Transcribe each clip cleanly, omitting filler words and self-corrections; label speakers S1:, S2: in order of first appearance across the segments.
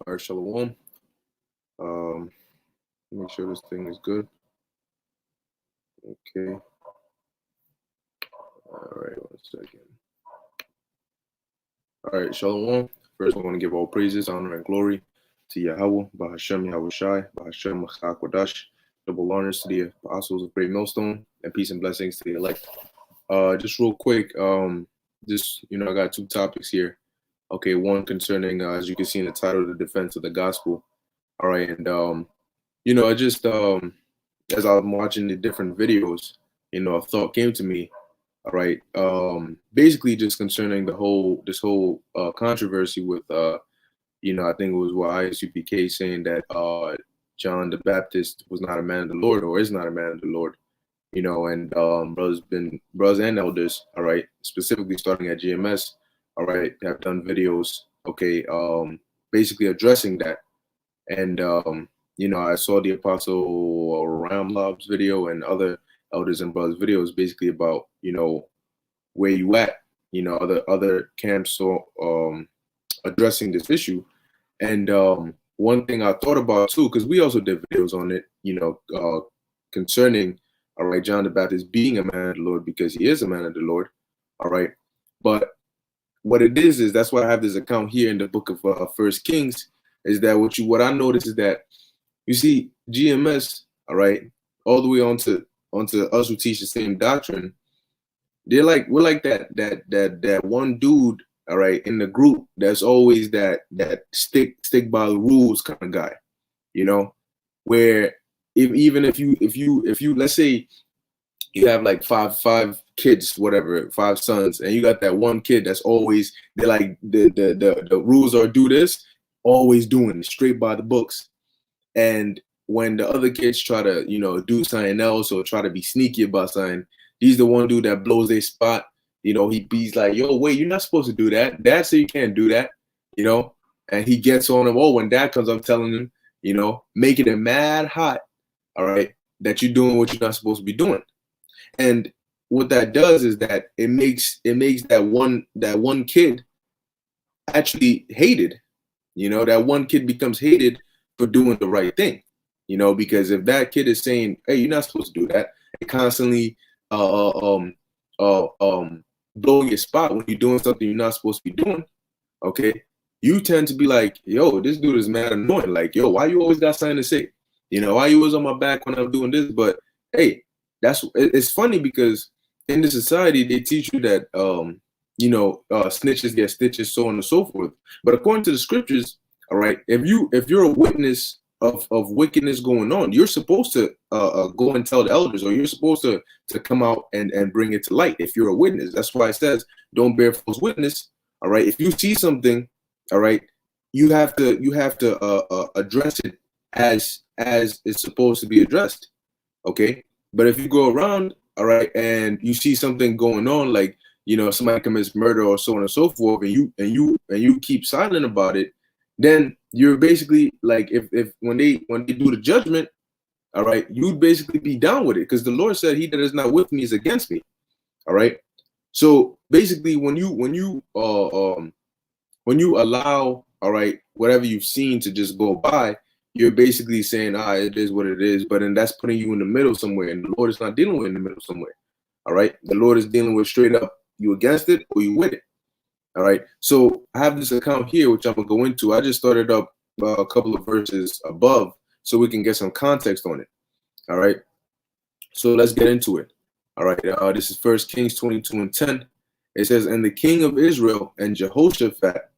S1: All right, Shalom. Um, Make sure this thing is good. Okay. All right, 1 second. All right, Shalom. First, I want to give all praises, honor, and glory to Yahweh, Bahashem Yahushai, Bahashem Machakodash. Double honors to the apostles of Great Millstone, and peace and blessings to the elect. Just real quick, I got two topics here. Okay, one concerning, as you can see in the title, the defense of the gospel. All right, and I just as I'm watching the different videos, a thought came to me. All right, basically just concerning this whole controversy with I think it was what ISUPK saying that John the Baptist was not a man of the Lord or is not a man of the Lord. And brothers and elders, all right, specifically starting at GMS, all right, have done videos, okay, basically addressing that. And I saw the Apostle Ramlob's video and other elders and brothers videos basically about, where you at, other camps or addressing this issue. And one thing I thought about too, because we also did videos on it, concerning, all right, John the Baptist being a man of the Lord because he is a man of the Lord, all right. But what it is that's why I have this account here in the book of First Kings, is that what I noticed is that you see GMS, all right, all the way onto us who teach the same doctrine. We're like that one dude, all right, in the group that's always that stick by the rules kind of guy, where even if you let's say you have like five kids, whatever, 5 sons, and you got that one kid that's always they're like the rules are do this, always doing it straight by the books. And when the other kids try to, do something else or try to be sneaky about something, he's the one dude that blows their spot. He's like, yo, wait, you're not supposed to do that. Dad said you can't do that, and he gets on him. Oh, when dad comes up telling him, making it mad hot, all right, that you're doing what you're not supposed to be doing. And what that does is that it makes that one kid actually hated. That one kid becomes hated for doing the right thing. Because if that kid is saying, "Hey, you're not supposed to do that," and constantly blowing your spot when you're doing something you're not supposed to be doing, okay, you tend to be like, "Yo, this dude is mad annoying. Like, yo, why you always got something to say? Why you always on my back when I'm doing this?" But hey, it's funny because in the society they teach you that snitches get stitches, so on and so forth. But according to the scriptures, all right, if you're a witness of wickedness going on, you're supposed to go and tell the elders, or you're supposed to come out and bring it to light. If you're a witness, that's why it says don't bear false witness. All right, if you see something, all right, you have to address it as it's supposed to be addressed. Okay, but if you go around, all right, and you see something going on, like somebody commits murder or so on and so forth, and you keep silent about it, then you're basically like, if when they do the judgment, all right, you'd basically be down with it, because the Lord said, "He that is not with me is against me." All right, so basically, when you allow, all right, whatever you've seen to just go by, you're basically saying, it is what it is. But then that's putting you in the middle somewhere, and the Lord is not dealing with in the middle somewhere. All right, the Lord is dealing with straight up, you against it or you with it. All right, so I have this account here which I'm gonna go into. I just started up a couple of verses above so we can get some context on it. All right, so let's get into it. All right, this is First Kings 22:10. It says, "And the king of Israel and Jehoshaphat,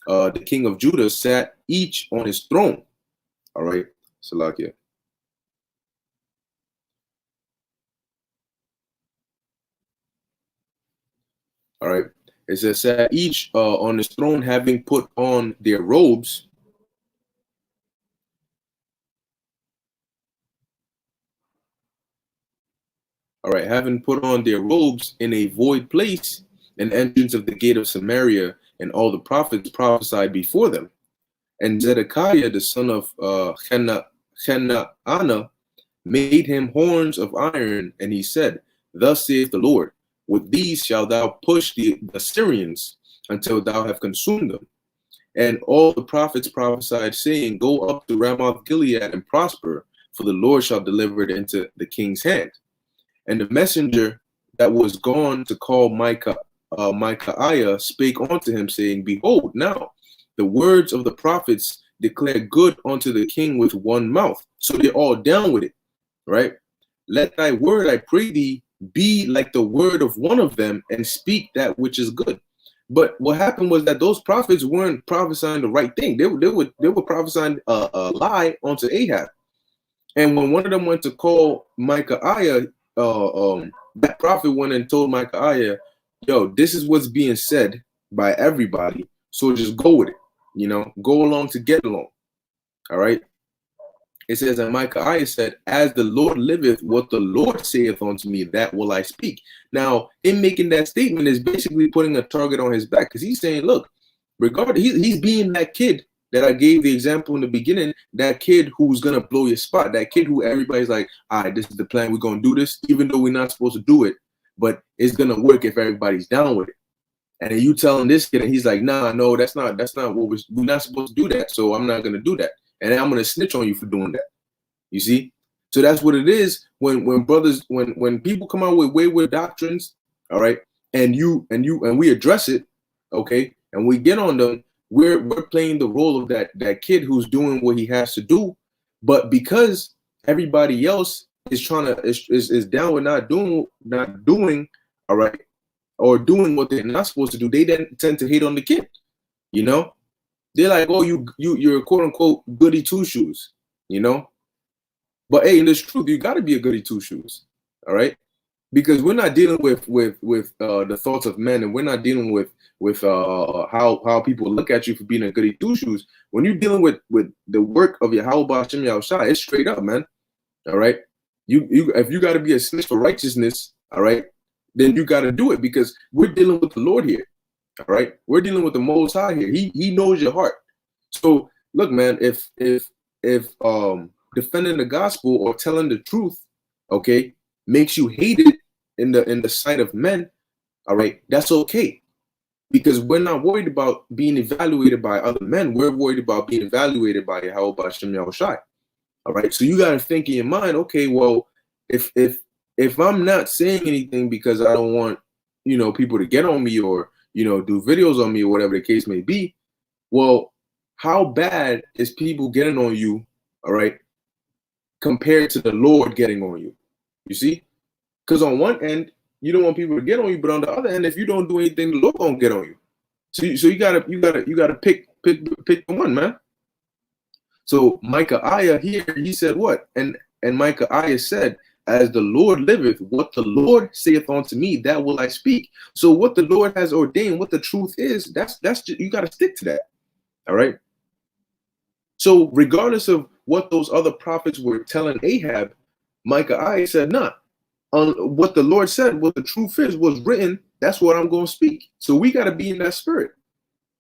S1: the king of Judah, sat each on his throne." All right, Salakia. All right, it says, "Sat each on his throne, having put on their robes." All right, having put on their robes in a void place, and entrance of the gate of Samaria, and all the prophets prophesied before them. And Zedekiah, the son of Chenaanah, made him horns of iron, and he said, Thus saith the Lord, with these shalt thou push the Assyrians until thou have consumed them. And all the prophets prophesied, saying, Go up to Ramoth Gilead and prosper, for the Lord shall deliver it into the king's hand. And the messenger that was gone to call Micaiah spake unto him, saying, Behold, now the words of the prophets declare good unto the king with one mouth. So they're all down with it, right? Let thy word, I pray thee, be like the word of one of them, and speak that which is good. But what happened was that those prophets weren't prophesying the right thing. They were prophesying a lie onto Ahab. And when one of them went to call Micaiah, that prophet went and told Micaiah, yo, this is what's being said by everybody. So just go with it, go along to get along. All right. It says, and Micaiah said, As the Lord liveth, what the Lord saith unto me, that will I speak. Now, in making that statement is basically putting a target on his back, because he's saying, look, regardless, he's being that kid that I gave the example in the beginning, that kid who's going to blow your spot, that kid who everybody's like, all right, this is the plan, we're going to do this, even though we're not supposed to do it, but it's going to work if everybody's down with it. And then you telling this kid, and he's like, nah, no, that's not what we're not supposed to do that, so I'm not going to do that. And I'm going to snitch on you for doing that. You see? So that's what it is when people come out with wayward doctrines, all right, and we address it, okay, and we get on them, we're playing the role of that kid who's doing what he has to do, but because everybody else is trying to is down with not doing, all right, or doing what they're not supposed to do, they then tend to hate on the kid, They're like, oh, you're quote unquote goody two shoes, But hey, in this truth, you got to be a goody two shoes, all right? Because we're not dealing with the thoughts of men, and we're not dealing with how people look at you for being a goody two shoes. When you're dealing with the work of Yahweh Hashem Yahushua, it's straight up, man. All right, you if you got to be a snitch for righteousness, all right, then you got to do it, because we're dealing with the Lord here. All right, we're dealing with the Most High here. He knows your heart. So look, man, if defending the gospel or telling the truth, okay, makes you hated in the sight of men, all right, that's okay, because we're not worried about being evaluated by other men. We're worried about being evaluated by Yahweh Hashem Yahushai. All right, so you got to think in your mind, okay, well, if I'm not saying anything because I don't want people to get on me or do videos on me or whatever the case may be, well, how bad is people getting on you, all right, compared to the Lord getting on you? You see? Because on one end, you don't want people to get on you, but on the other end, if you don't do anything, the Lord gonna get on you. So you gotta pick one, man. So Micaiah here, he said what? And Micaiah said, As the Lord liveth, what the Lord saith unto me, that will I speak. So what the Lord has ordained, what the truth is, that's just, you got to stick to that. All right. So regardless of what those other prophets were telling Ahab, Micaiah said, nah, on what the Lord said, what the truth is, was written, that's what I'm going to speak. So we got to be in that spirit.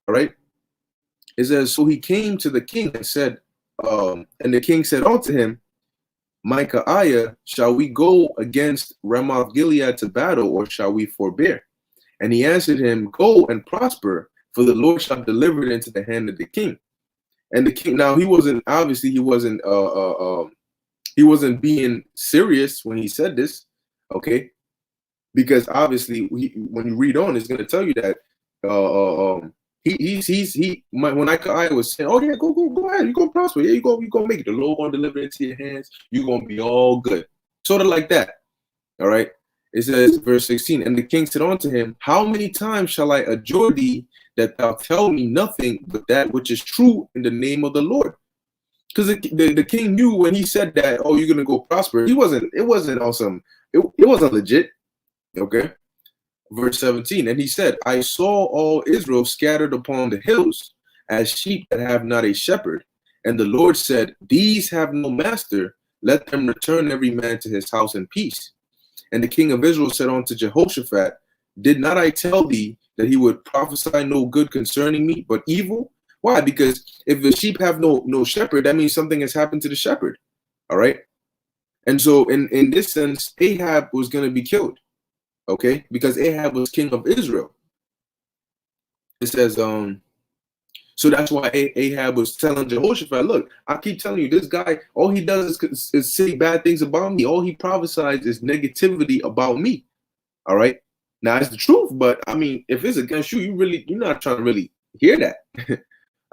S1: All right. It says, so he came to the king and said, and the king said unto him, Micaiah, shall we go against Ramoth Gilead to battle, or shall we forbear? And he answered him, Go and prosper, for the Lord shall deliver it into the hand of the king. And the king, now he wasn't being serious when he said this, okay? Because obviously, when you read on, it's going to tell you that when Micaiah was saying, oh yeah, go ahead, you're gonna prosper, yeah, you're gonna make it, the Lord gonna deliver it into your hands, you're gonna be all good, sort of like that. All right, it says verse 16, and the king said unto him, How many times shall I adjure thee that thou tell me nothing but that which is true in the name of the Lord? Because the king knew when he said that, oh, you're gonna go prosper, it wasn't awesome, it wasn't legit. Okay. Verse 17, and he said, I saw all Israel scattered upon the hills as sheep that have not a shepherd. And the Lord said, These have no master, let them return every man to his house in peace. And the king of Israel said unto Jehoshaphat, Did not I tell thee that he would prophesy no good concerning me, but evil? Why? Because if the sheep have no shepherd, that means something has happened to the shepherd. All right. And so in this sense, Ahab was going to be killed. Okay, because Ahab was king of Israel. It says, so that's why Ahab was telling Jehoshaphat, look, I keep telling you, this guy, all he does is say bad things about me. All he prophesies is negativity about me. All right. Now it's the truth, but I mean, if it's against you, you're not trying to really hear that.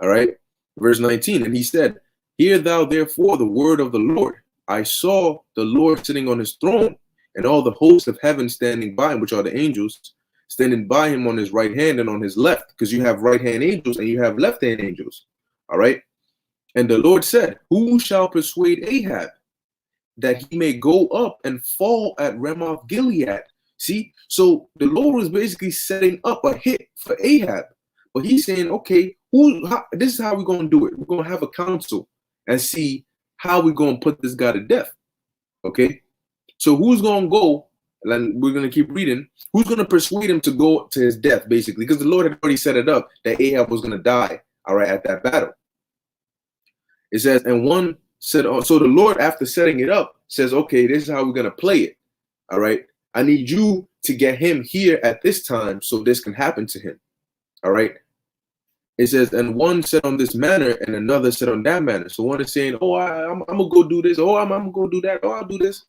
S1: All right. Verse 19, and he said, hear thou therefore the word of the Lord. I saw the Lord sitting on his throne, and all the hosts of heaven standing by him, which are the angels, standing by him on his right hand and on his left, because you have right hand angels and you have left hand angels. All right. And the Lord said, who shall persuade Ahab that he may go up and fall at Ramoth Gilead? See, so the Lord was basically setting up a hit for Ahab, but he's saying, okay, this is how we're going to do it. We're going to have a council and see how we're going to put this guy to death. Okay. So who's going to go? And we're going to keep reading. Who's going to persuade him to go to his death, basically? Because the Lord had already set it up that Ahab was going to die, all right, at that battle. It says, and one said, so the Lord, after setting it up, says, okay, this is how we're going to play it, all right? I need you to get him here at this time so this can happen to him, all right? It says, and one said on this manner, and another said on that manner. So one is saying, oh, I'm going to go do this. Oh, I'm going to go do that. Oh, I'll do this.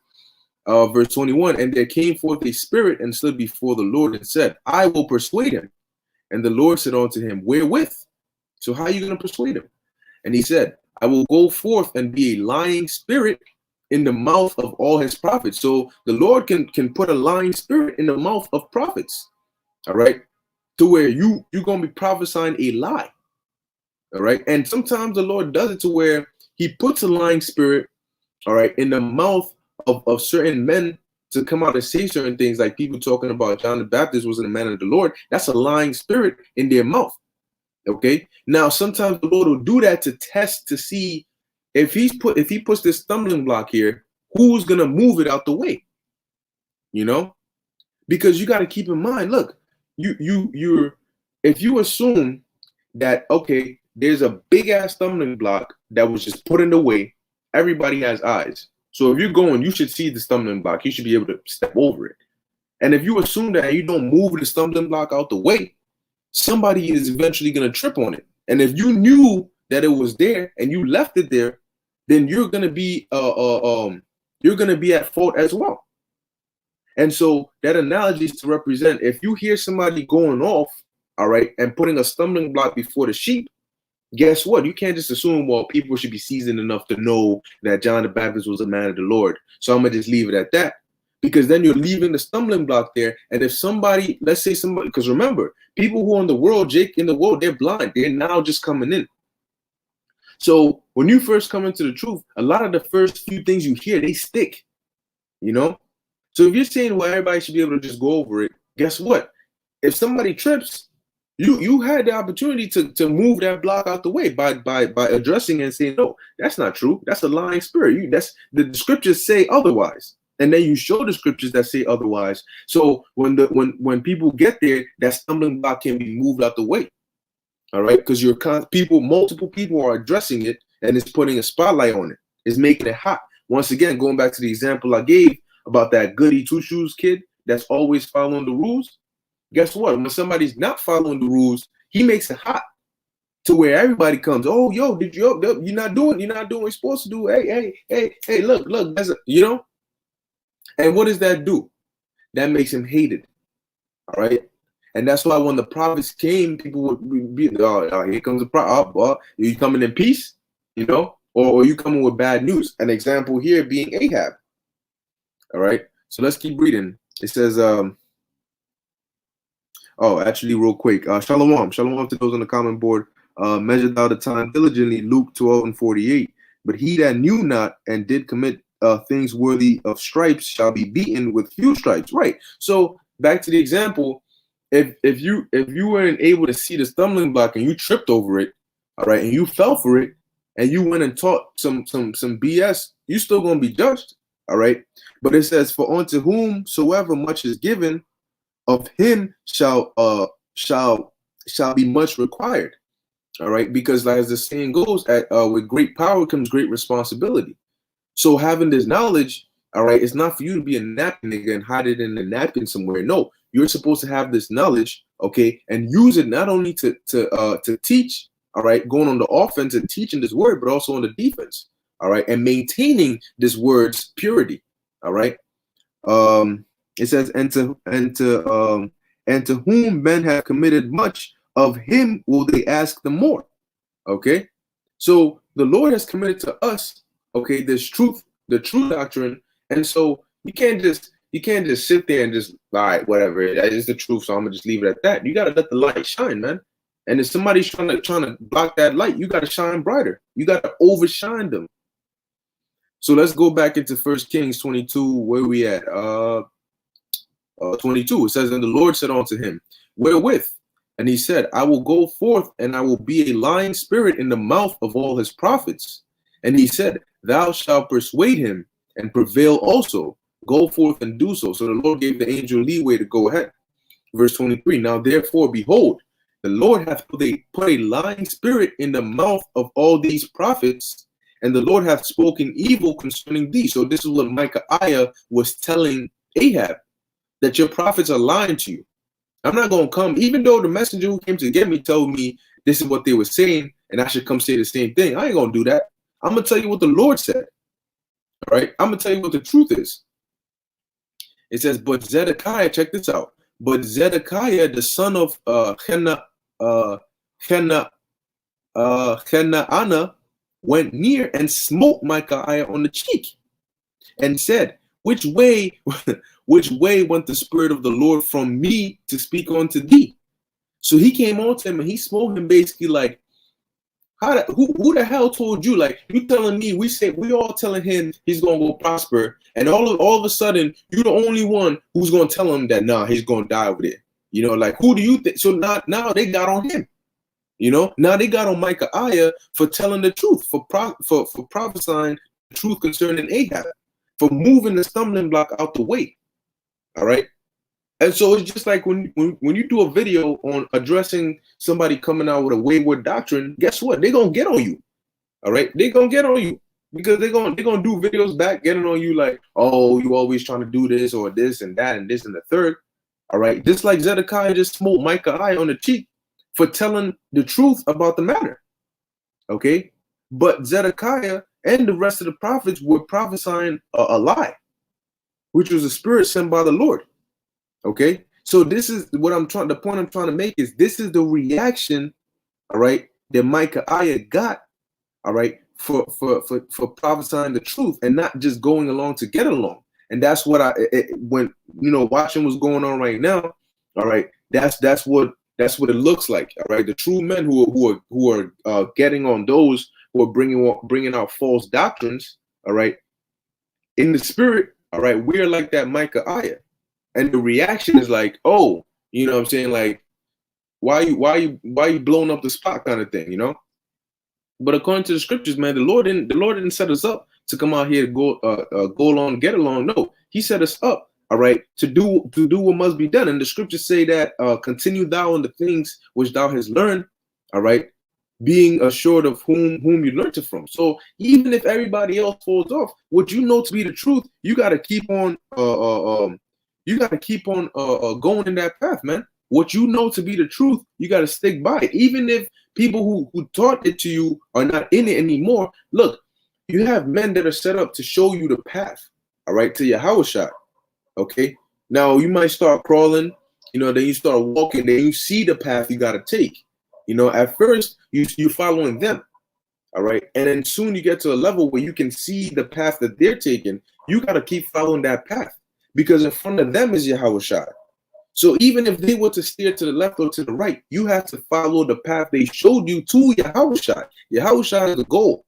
S1: Verse 21, and there came forth a spirit and stood before the Lord and said, I will persuade him. And the Lord said unto him, wherewith? So how are you going to persuade him? And he said, I will go forth and be a lying spirit in the mouth of all his prophets. So the Lord can put a lying spirit in the mouth of prophets, all right, to where you're going to be prophesying a lie, all right? And sometimes the Lord does it to where he puts a lying spirit, all right, in the mouth of certain men to come out and say certain things, like people talking about John the Baptist wasn't a man of the Lord. That's a lying spirit in their mouth. Okay. Now, sometimes the Lord will do that to test to see if he puts this stumbling block here, who's gonna move it out the way? You know, because you got to keep in mind, look, you're if you assume that, okay, there's a big ass stumbling block that was just put in the way, everybody has eyes. So if you're going, you should see the stumbling block. You should be able to step over it. And if you assume that you don't move the stumbling block out the way, somebody is eventually going to trip on it. And if you knew that it was there and you left it there, then you're going to be at fault as well. And so that analogy is to represent, if you hear somebody going off, all right, and putting a stumbling block before the sheep, guess what? You can't just assume, well, people should be seasoned enough to know that John the Baptist was a man of the Lord, so I'm going to just leave it at that. Because then you're leaving the stumbling block there. And if somebody, let's say somebody, because remember, people who are in the world, Jake, in the world, they're blind. They're now just coming in. So when you first come into the truth, a lot of the first few things you hear, they stick, you know? So if you're saying, well, everybody should be able to just go over it, guess what? If somebody trips, you had the opportunity to move that block out the way by addressing it and saying, no, that's not true. That's a lying spirit. That's the scriptures say otherwise. And then you show the scriptures that say otherwise. So when people get there, that stumbling block can be moved out the way. All right, because multiple people are addressing it, and it's putting a spotlight on it. It's making it hot. Once again, going back to the example I gave about that goody two shoes kid that's always following the rules. Guess what? When somebody's not following the rules, he makes it hot to where everybody comes. Oh, yo, you're not doing what you're supposed to do. Hey, look, that's you know. And what does that do? That makes him hated. All right. And that's why when the prophets came, people would be, oh, here comes the prophet. Are you coming in peace? You know, or you coming with bad news? An example here being Ahab. All right. So let's keep reading. It says, actually, real quick, shalom to those on the comment board. Measure thou the time diligently, Luke 12:48. But he that knew not and did commit things worthy of stripes shall be beaten with few stripes. Right. So back to the example, if you weren't able to see the stumbling block and you tripped over it, all right, and you fell for it, and you went and taught some BS, you still gonna be judged. All right. But it says, for unto whomsoever much is given, of him shall be much required. All right, because as the saying goes, with great power comes great responsibility. So having this knowledge, all right, it's not for you to be a napkin nigga and hide it in a napkin somewhere. No, you're supposed to have this knowledge, okay, and use it not only to teach, all right, going on the offense and teaching this word, but also on the defense, all right, and maintaining this word's purity, all right. It says, and to whom men have committed much, of him will they ask the more. Okay, so the Lord has committed to us, okay, this truth, the true doctrine, and so you can't just sit there and just, all right, whatever, it's the truth, so I'm gonna just leave it at that. You gotta let the light shine, man. And if somebody's trying to block that light, you gotta shine brighter. You gotta overshine them. So let's go back into 1 Kings 22. Where we at? 22. It says, and the Lord said unto him, wherewith? And he said, I will go forth, and I will be a lying spirit in the mouth of all his prophets. And he said, thou shalt persuade him and prevail also. Go forth and do so. So the Lord gave the angel leeway to go ahead. Verse 23. Now therefore, behold, the Lord hath put a lying spirit in the mouth of all these prophets, and the Lord hath spoken evil concerning thee. So this is what Micaiah was telling Ahab, that your prophets are lying to you. I'm not going to come, even though the messenger who came to get me told me this is what they were saying, and I should come say the same thing. I ain't going to do that. I'm going to tell you what the Lord said. All right? I'm going to tell you what the truth is. It says, but Zedekiah, check this out. But Zedekiah, the son of Chenaanah, went near and smote Micaiah on the cheek and said, which way went the spirit of the Lord from me to speak unto thee? So he came on to him and he smote him basically like, who the hell told you? Like, you telling me, we all telling him he's gonna go prosper, and all of a sudden you're the only one who's gonna tell him that nah, he's gonna die over there. You know, like, who do you think? So now they got on him. You know, now they got on Micaiah for telling the truth, for prophesying the truth concerning Ahab, for moving the stumbling block out the way. All right. And so it's just like when you do a video on addressing somebody coming out with a wayward doctrine, guess what? They're gonna get on you. All right, they're gonna get on you because they're gonna do videos back getting on you like, oh, you always trying to do this or this and that and this and the third. All right, just like Zedekiah just smote Micaiah on the cheek for telling the truth about the matter. Okay, but Zedekiah and the rest of the prophets were prophesying a lie, which was a spirit sent by the Lord. Okay, so this is what the point I'm trying to make is this is the reaction, all right, that Micaiah got, all right, for prophesying the truth and not just going along to get along. And that's what when watching what's going on right now, all right, that's what it looks like, all right. The true men who are getting on those who are bringing out false doctrines, all right, in the spirit, all right, we're like that Micaiah. And the reaction is like, oh, you know what I'm saying? Like, why you blowing up the spot kind of thing, you know? But according to the scriptures, man, the Lord didn't set us up to come out here to go along, get along. No, he set us up, all right, to do what must be done. And the scriptures say that continue thou in the things which thou hast learned, all right, being assured of whom you learned it from. So even if everybody else falls off, what you know to be the truth, you got to keep on going in that path, man. What you know to be the truth, you got to stick by it. Even if people who taught it to you are not in it anymore, look, you have men that are set up to show you the path, all right, to your house shot. Okay. Now you might start crawling, then you start walking, then you see the path you got to take. At first you're following them, all right, and then soon you get to a level where you can see the path that they're taking. You got to keep following that path. Because in front of them is your shot. So even if they were to steer to the left or to the right, you have to follow the path they showed you to your shot. Your shot is the goal,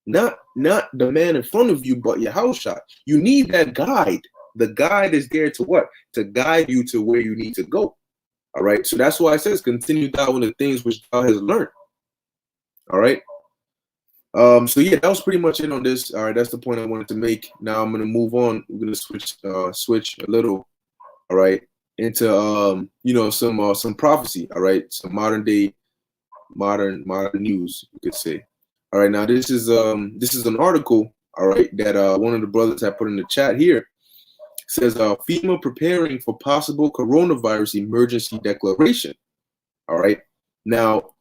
S1: not the man in front of you, but your shot. You need that guide. The guide is there to what? To guide you to where you need to go. All right. So that's why it says, continue thou in the things which thou hast learned. All right. So yeah, that was pretty much it on this. All right, that's the point I wanted to make. Now I'm gonna move on. We're gonna switch a little, all right, you know, some prophecy. All right, some modern news, you could say. All right, now this is an article, all right, that one of the brothers had put in the chat here. It says FEMA preparing for possible coronavirus emergency declaration. All right, now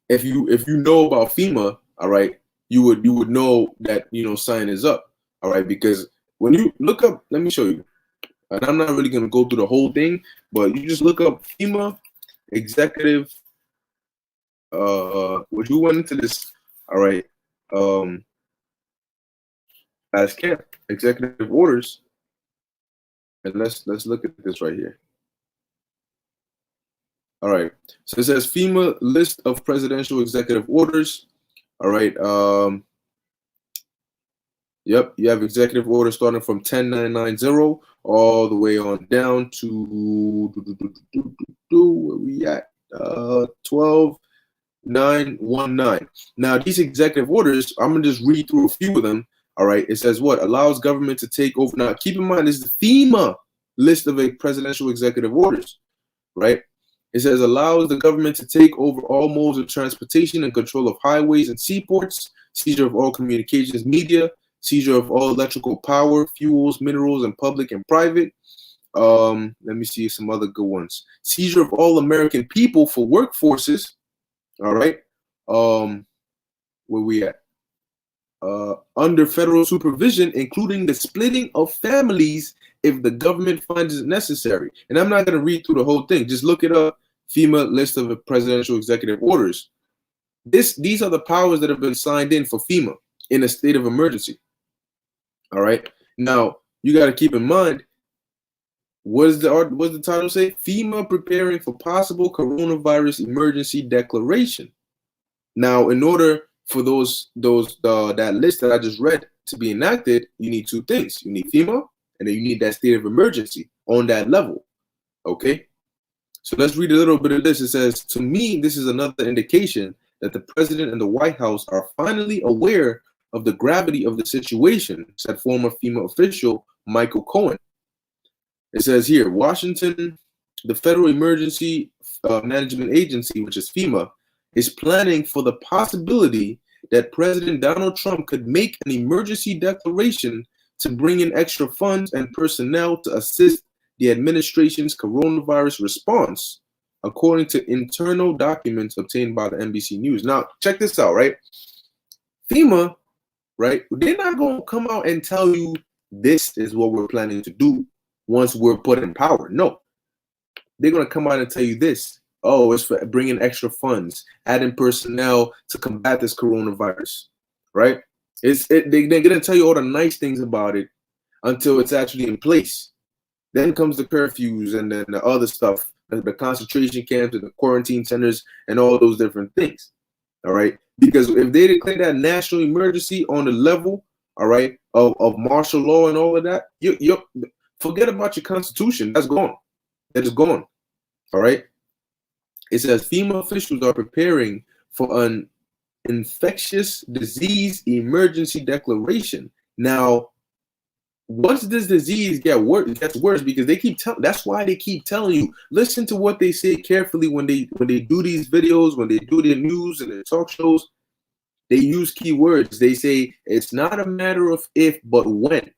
S1: if you know about FEMA, all right, you would know that, you know, sign is up. All right, because when you look up, let me show you, and I'm not really going to go through the whole thing, but you just look up FEMA executive. Would you went into this, all right, as camp executive orders, and let's look at this right here. All right, so it says FEMA list of presidential executive orders. All right, yep, you have executive orders starting from 10990 all the way on down to where we at 12919. Now these executive orders, I'm gonna just read through a few of them. All right, it says what allows government to take over. Now keep in mind, this is the FEMA list of a presidential executive orders, right? It says allows the government to take over all modes of transportation and control of highways and seaports, seizure of all communications media, seizure of all electrical power, fuels, minerals, and public and private. Let me see some other good ones. Seizure of all American people for workforces. All right. Where we at? Under federal supervision, including the splitting of families if the government finds it necessary. And I'm not going to read through the whole thing. Just look it up. FEMA list of presidential executive orders. These are the powers that have been signed in for FEMA in a state of emergency. All right. Now you got to keep in mind, what does the title say? FEMA preparing for possible coronavirus emergency declaration. Now, in order for that list that I just read to be enacted, you need two things. You need FEMA, and then you need that state of emergency on that level. Okay. So let's read a little bit of this. It says, to me, this is another indication that the president and the White House are finally aware of the gravity of the situation, said former FEMA official Michael Cohen. It says here, Washington, the Federal Emergency Management Agency, which is FEMA, is planning for the possibility that President Donald Trump could make an emergency declaration to bring in extra funds and personnel to assist the administration's coronavirus response, according to internal documents obtained by the NBC News. Now, check this out, right? FEMA, right? They're not going to come out and tell you this is what we're planning to do once we're put in power. No, they're going to come out and tell you this. Oh, it's for bringing extra funds, adding personnel to combat this coronavirus, right? They're going to tell you all the nice things about it until it's actually in place. Then comes the curfews and then the other stuff, the concentration camps and the quarantine centers and all those different things. All right. Because if they declare that national emergency on the level, all right, of martial law and all of that, you forget about your constitution. That's gone. That is gone. All right. It says FEMA officials are preparing for an infectious disease emergency declaration. Now, once this disease gets worse, because they keep telling. That's why they keep telling you. Listen to what they say carefully when they do these videos, when they do their news and their talk shows. They use keywords. They say it's not a matter of if, but when.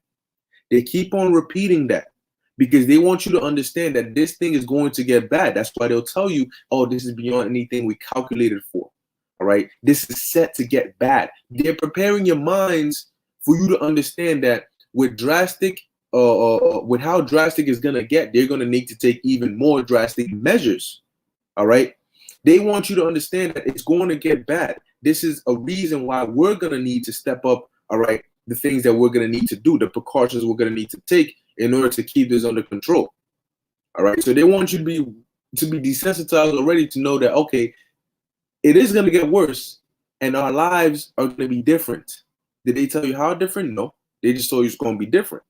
S1: They keep on repeating that because they want you to understand that this thing is going to get bad. That's why they'll tell you, "Oh, this is beyond anything we calculated for." All right, this is set to get bad. They're preparing your minds for you to understand that. With with how drastic it's gonna get, they're gonna need to take even more drastic measures. All right, they want you to understand that it's going to get bad. This is a reason why we're gonna need to step up. All right, the things that we're gonna need to do, the precautions we're gonna need to take in order to keep this under control. All right, so they want you to be desensitized already to know that okay, it is gonna get worse, and our lives are gonna be different. Did they tell you how different? No. They just told you it's going to be different.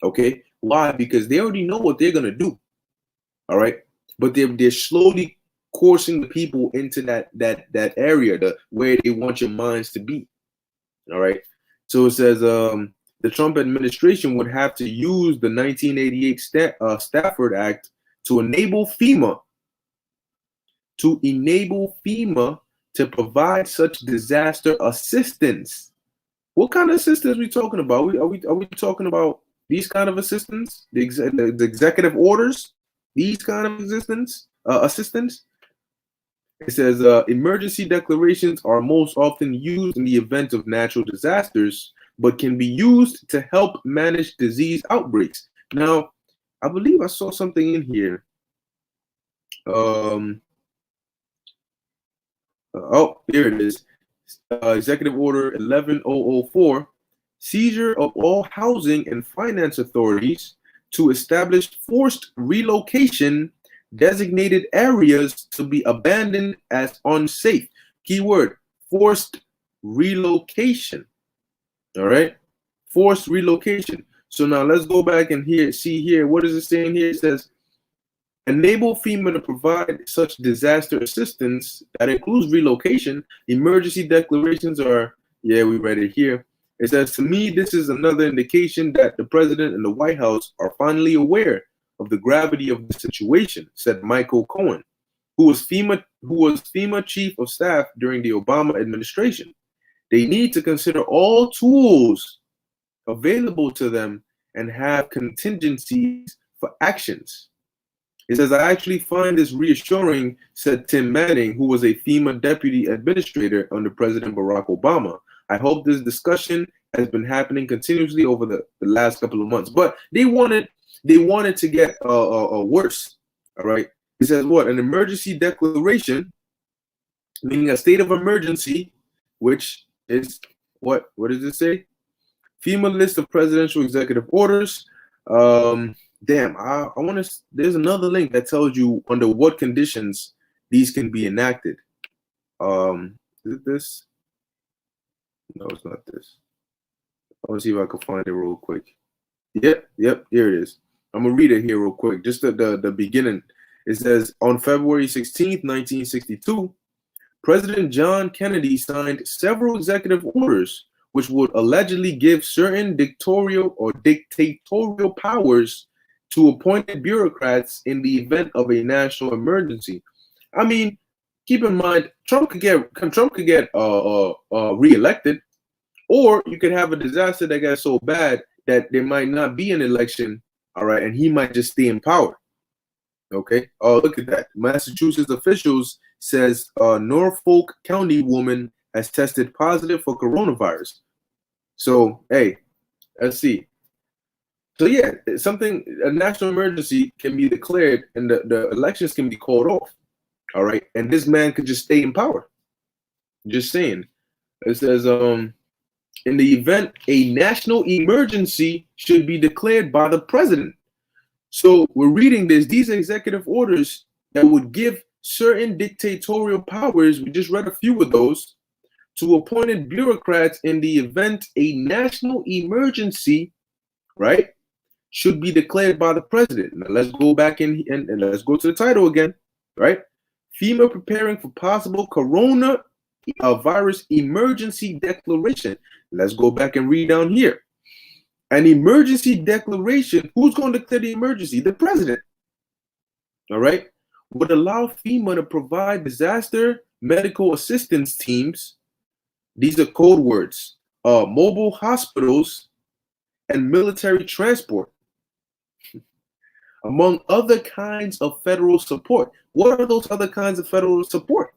S1: Okay. Why? Because they already know what they're going to do. All right. But they're slowly coursing the people into that area, where they want your minds to be. All right. So it says the Trump administration would have to use the 1988 Stafford Act to enable FEMA to provide such disaster assistance. What kind of assistance are we talking about? Are we talking about these kind of assistance? The executive orders? These kind of assistance? It says emergency declarations are most often used in the event of natural disasters, but can be used to help manage disease outbreaks. Now, I believe I saw something in here. Oh, here it is. Executive Order 11004, seizure of all housing and finance authorities to establish forced relocation, designated areas to be abandoned as unsafe. Keyword, forced relocation. All right, forced relocation. So now let's go back and see here. What is it saying here? It says, enable FEMA to provide such disaster assistance that includes relocation. Emergency declarations are, yeah, we read it here. It says, to me, this is another indication that the president and the White House are finally aware of the gravity of the situation, said Michael Cohen, who was FEMA chief of staff during the Obama administration. They need to consider all tools available to them and have contingencies for actions. It says, I actually find this reassuring, said Tim Manning, who was a FEMA deputy administrator under President Barack Obama. I hope this discussion has been happening continuously over the last couple of months. But they wanted to get worse. All right. It says what? An emergency declaration, meaning a state of emergency, which is what? What does it say? FEMA list of presidential executive orders. Damn, I want to. There's another link that tells you under what conditions these can be enacted. Is it this? No, it's not this. I want to see if I can find it real quick. Yep, here it is. I'm gonna read it here real quick. Just the beginning. It says, on February 16th, 1962, President John Kennedy signed several executive orders which would allegedly give certain dictatorial powers to appointed bureaucrats in the event of a national emergency. I mean, keep in mind, Trump could get reelected, or you could have a disaster that got so bad that there might not be an election, all right, and he might just stay in power. Okay. Oh, look at that. Massachusetts officials says Norfolk County woman has tested positive for coronavirus. So, hey, let's see. So yeah, a national emergency can be declared and the elections can be called off. All right. And this man could just stay in power. Just saying. It says, in the event a national emergency should be declared by the president. So we're reading these executive orders that would give certain dictatorial powers. We just read a few of those to appointed bureaucrats in the event a national emergency, right, should be declared by the president. Now let's go back and let's go to the title again, right? FEMA preparing for possible coronavirus emergency declaration. Let's go back and read down here. An emergency declaration, who's going to declare the emergency? The president, all right, would allow FEMA to provide disaster medical assistance teams. These are code words, mobile hospitals, and military transport, among other kinds of federal support. What are those other kinds of federal support?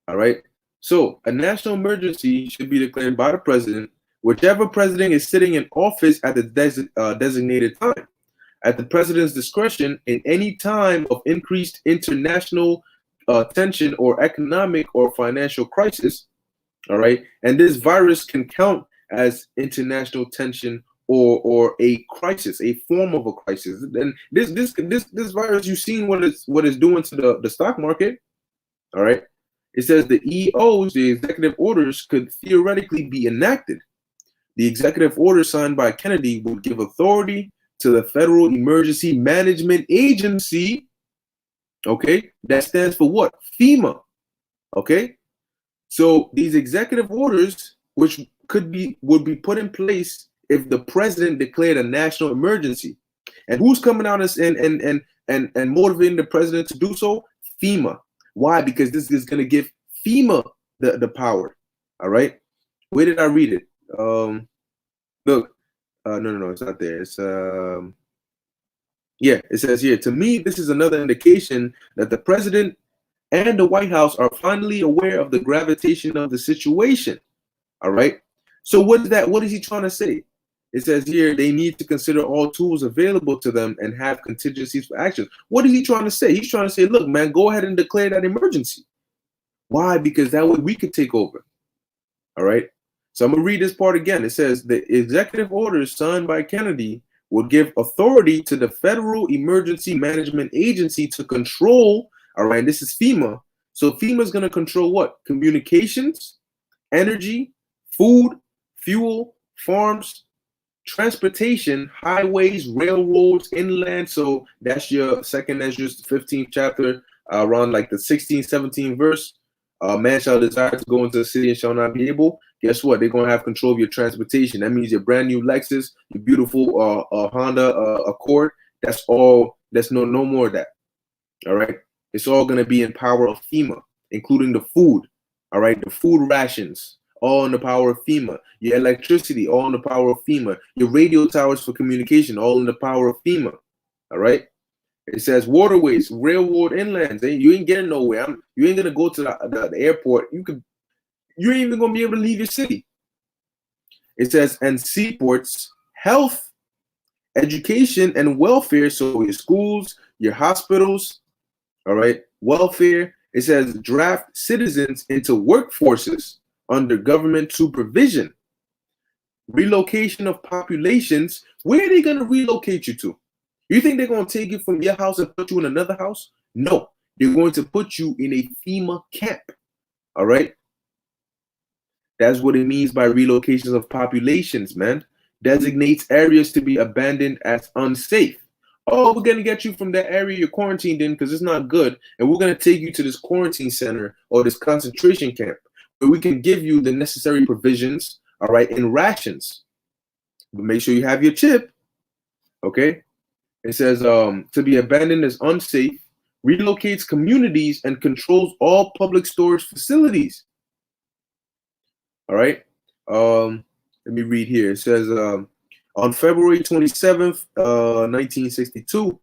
S1: All right, so a national emergency should be declared by the president, whichever president is sitting in office at the designated time, at the president's discretion in any time of increased international tension or economic or financial crisis. All right, and this virus can count as international tension or a crisis, a form of a crisis. And this virus, you've seen what it's doing to the stock market. All right, it says the EOs, the executive orders, could theoretically be enacted. The executive order signed by Kennedy would give authority to the Federal Emergency Management Agency. Okay, that stands for what? FEMA. Okay. So these executive orders, which would be put in place if the president declared a national emergency. And who's coming out and motivating the president to do so? FEMA. Why? Because this is going to give FEMA the power. All right. Where did I read it? Look, no, it's not there. It's yeah, it says here, to me, this is another indication that the president and the White House are finally aware of the gravitation of the situation. All right. So what is that? What is he trying to say? It says here they need to consider all tools available to them and have contingencies for action. What is he trying to say? He's trying to say, look, man, go ahead and declare that emergency. Why? Because that way we could take over. All right. So I'm going to read this part again. It says the executive orders signed by Kennedy will give authority to the Federal Emergency Management Agency to control. All right. This is FEMA. So FEMA is going to control what? Communications, energy, food, fuel, farms, transportation, highways, railroads, inland. So that's your second Ezra's 15th chapter, around like the 16th, 17th verse. Man shall desire to go into the city and shall not be able. Guess what? They're going to have control of your transportation. That means your brand new Lexus, your beautiful Honda Accord. That's all. That's no more of that. All right. It's all going to be in power of FEMA, including the food. All right. The food rations, all in the power of FEMA. Your electricity, all in the power of FEMA. Your radio towers for communication, all in the power of FEMA. All right. It says waterways, railroad, inlands. You ain't getting nowhere. You ain't gonna go to the airport. You ain't even gonna be able to leave your city. It says and seaports, health, education, and welfare. So your schools, your hospitals, all right, welfare. It says draft citizens into workforces under government supervision. Relocation of populations. Where are they gonna relocate you to? You think they're going to take you from your house and put you in another house? No, they're going to put you in a FEMA camp. All right. That's what it means by relocations of populations, man. Designates areas to be abandoned as unsafe. Oh, we're going to get you from that area you're quarantined in because it's not good. And we're going to take you to this quarantine center or this concentration camp where we can give you the necessary provisions, all right, and rations. But make sure you have your chip. Okay. It says to be abandoned as unsafe, relocates communities, and controls all public storage facilities. All right. Let me read here. It says on February 27th, 1962,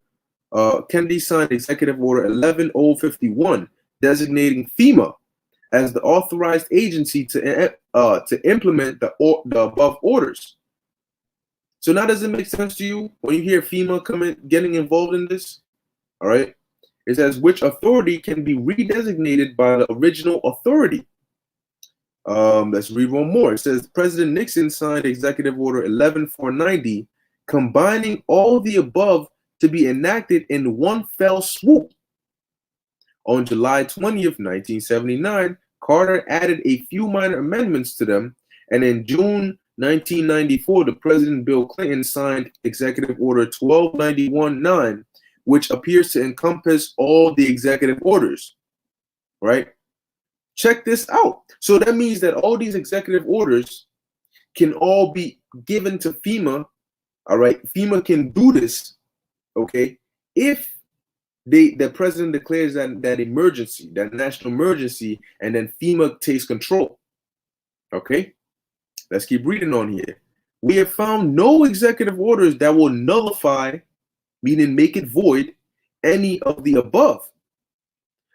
S1: Kennedy signed Executive Order 11051, designating FEMA as the authorized agency to implement the above orders. So now does it make sense to you when you hear FEMA getting involved in this? All right. It says which authority can be redesignated by the original authority. Let's read one more. It says President Nixon signed Executive Order 11490, combining all the above to be enacted in one fell swoop. On July 20th, 1979, Carter added a few minor amendments to them, and in June 1994, the President Bill Clinton signed Executive Order 12919, which appears to encompass all the executive orders, right? Check this out. So that means that all these executive orders can all be given to FEMA, all right? FEMA can do this, okay, if the president declares that emergency, that national emergency, and then FEMA takes control, okay? Let's keep reading on here. We have found no executive orders that will nullify, meaning make it void, any of the above.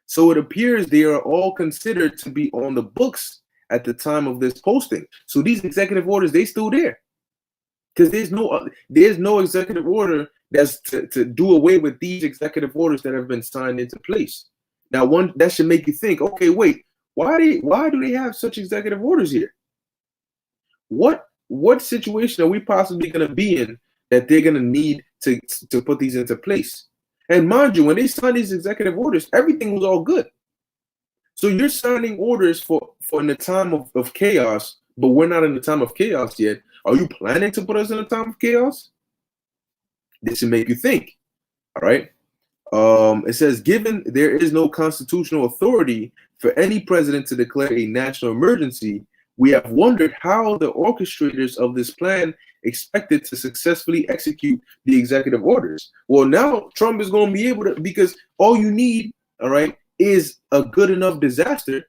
S1: So it appears they are all considered to be on the books at the time of this posting. So these executive orders, they still there. Because there's no executive order that's to do away with these executive orders that have been signed into place. Now, that should make you think, okay, wait, why do they have such executive orders here? What situation are we possibly going to be in that they're going to need to put these into place? And mind you, when they signed these executive orders, everything was all good. So you're signing orders for in the time of chaos, but we're not in the time of chaos yet. Are you planning to put us in a time of chaos? This should make you think. All right. It says, given there is no constitutional authority for any president to declare a national emergency, We have wondered how the orchestrators of this plan expected to successfully execute the executive orders. Well, now Trump is going to be able to, because all you need, all right, is a good enough disaster,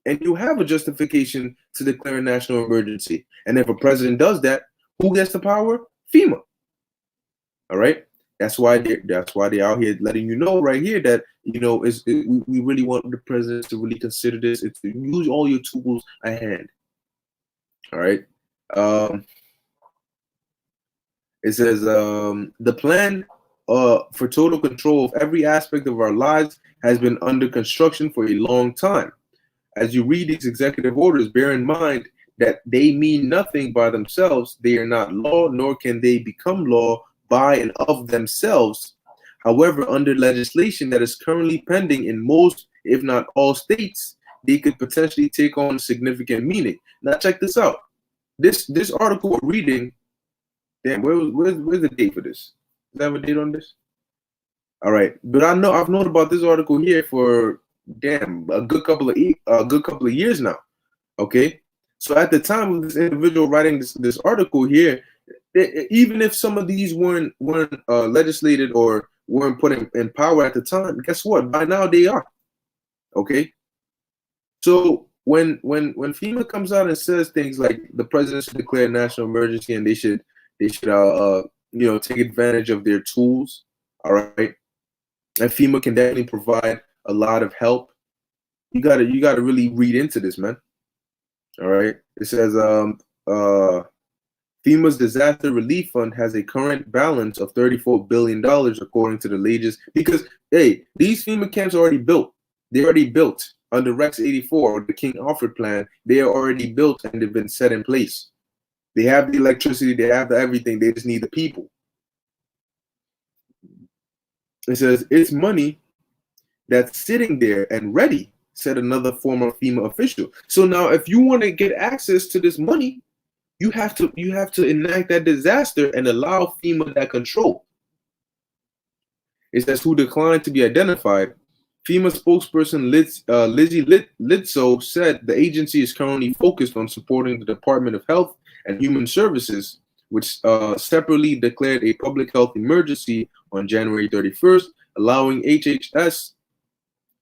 S1: and you have a justification to declare a national emergency. And if a president does that, who gets the power? FEMA. All right. That's why they're out here letting you know right here that, you know, we really want the president to really consider this. It's to use all your tools at hand. All right. It says the plan for total control of every aspect of our lives has been under construction for a long time. As you read these executive orders, bear in mind that they mean nothing by themselves. They are not law, nor can they become law by and of themselves. However, under legislation that is currently pending in most, if not all states, they could potentially take on significant meaning. Now, check this out. This article we're reading, damn, where's the date for this? Does that have a date on this? All right, but I've known about this article here for a good couple of years now. Okay, so at the time of this individual writing this article here, even if some of these weren't legislated or weren't put in power at the time, guess what? By now they are. Okay, so when FEMA comes out and says things like the president should declare a national emergency and they should take advantage of their tools, all right, and FEMA can definitely provide a lot of help. You gotta really read into this, man. All right, it says FEMA's disaster relief fund has a current balance of $34 billion, according to the latest. Because hey, these FEMA camps are already built. They're already built under Rex 84 or the King Alfred plan. They are already built and they've been set in place. They have the electricity. They have the everything. They just need the people. It says it's money that's sitting there and ready, said another former FEMA official. So now, if you want to get access to this money, you have to enact that disaster and allow FEMA that control. It says who declined to be identified. FEMA spokesperson Lizzie Litso said the agency is currently focused on supporting the Department of Health and Human Services, which separately declared a public health emergency on January 31st, allowing HHS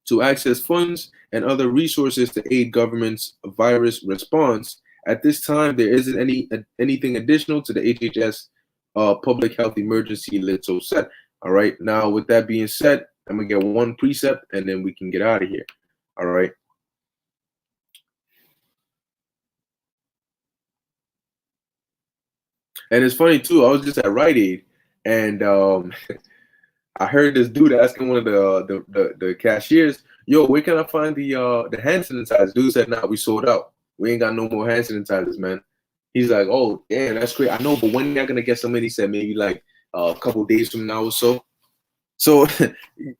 S1: to access funds and other resources to aid government's virus response. At this time, there isn't anything additional to the HHS public health emergency, Litso said. All right. Now, with that being said, I'm gonna get one precept and then we can get out of here. All right. And it's funny too. I was just at Rite Aid, and I heard this dude asking one of the cashiers, "Yo, where can I find the hand sanitizer?" Dude said, "Nah, we sold out. We ain't got no more hand sanitizers, man." He's like, "Oh, damn, that's great. I know, but when y'all gonna get some in?" He said, "Maybe like a couple days from now or so." So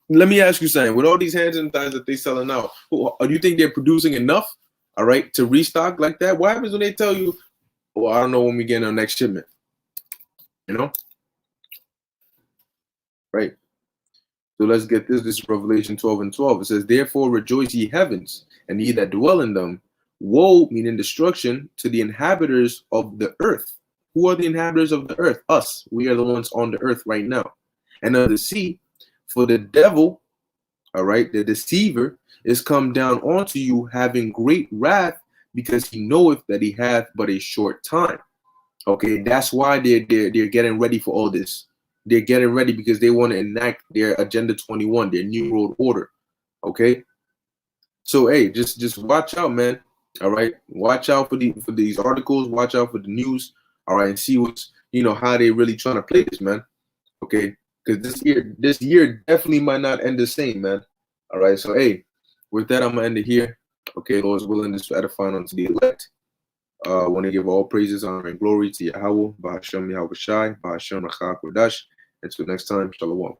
S1: let me ask you something. With all these hand sanitizers that they selling out, do you think they're producing enough, all right, to restock like that? What happens when they tell you, "Well, I don't know when we get our next shipment," you know? Right. So let's get this. This is Revelation 12:12. It says, "Therefore rejoice, ye heavens, and ye that dwell in them. Woe," meaning destruction, "to the inhabitants of the earth." Who are the inhabitants of the earth? Us. We are the ones on the earth right now. "And of the sea, for the devil," all right, "the deceiver, is come down onto you, having great wrath, because he knoweth that he hath but a short time." Okay, that's why they're getting ready for all this. They're getting ready because they want to enact their Agenda 21, their New World Order. Okay, so hey, just watch out, man. All right, watch out for these articles. Watch out for the news. All right, and see what's how they really trying to play this, man. Okay, because this year definitely might not end the same, man. All right, so hey, with that, I'm gonna end it here. Okay, Lord's willing, this will edify unto the elect. I want to give all praises, honor, and glory to Yahweh, Ba'ashem Yahweh Shai, Ba'ashem Rachak Kodash. Until next time, Shalom.